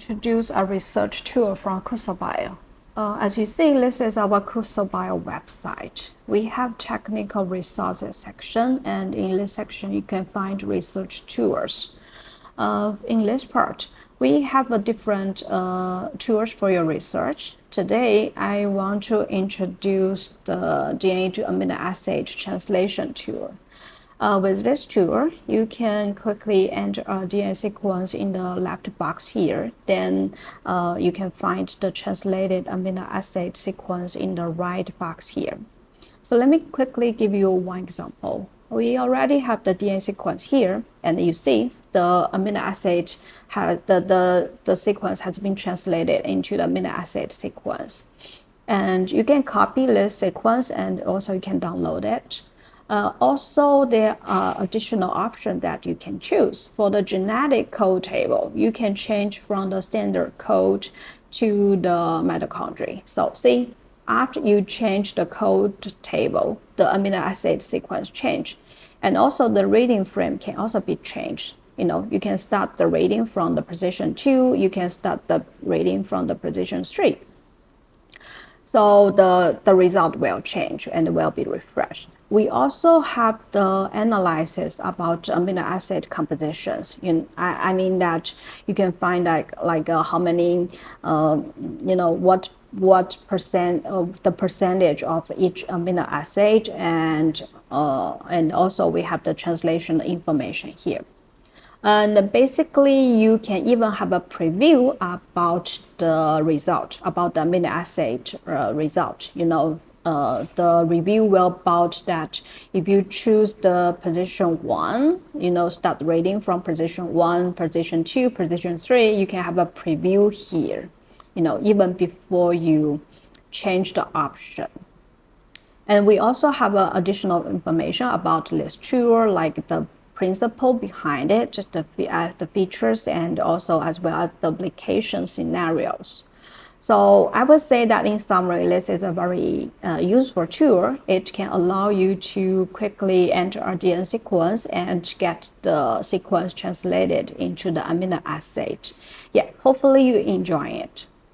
introduce a research tool from CUSABIO. As you see, this is our CUSABIO website. We have technical resources section, and in this section you can find research tools. In this part, we have a different tools for your research. Today, I want to introduce the DNA to amino acid translation tool. With this tool, you can quickly enter a DNA sequence in the left box here. Then you can find the translated amino acid sequence in the right box here. So let me quickly give you one example. We already have the DNA sequence here, and you see the amino acid the sequence has been translated into the amino acid sequence. And you can copy this sequence, and also you can download it. Also, there are additional options that you can choose. For the genetic code table, you can change from the standard code to the mitochondria. So see, after you change the code table, the amino acid sequence change. And also the reading frame can also be changed. You can start the reading from the position 2, you can start the reading from the position 3. So the result will change and will be refreshed. We also have the analysis about amino acid compositions. I mean that you can find like how many, what percent of the percentage of each amino acid, and also we have the translation information here. And basically, you can even have a preview about the result, about the amino acid result. The review will about that if you choose the position 1, start reading from position 1, position 2, position 3, you can have a preview here, even before you change the option. And we also have additional information about this tool, like the principle behind it, the features, and also as well as the application scenarios. So I would say that in summary, this is a very useful tool. It can allow you to quickly enter a DNA sequence and get the sequence translated into the amino acid. Yeah, hopefully you enjoy it.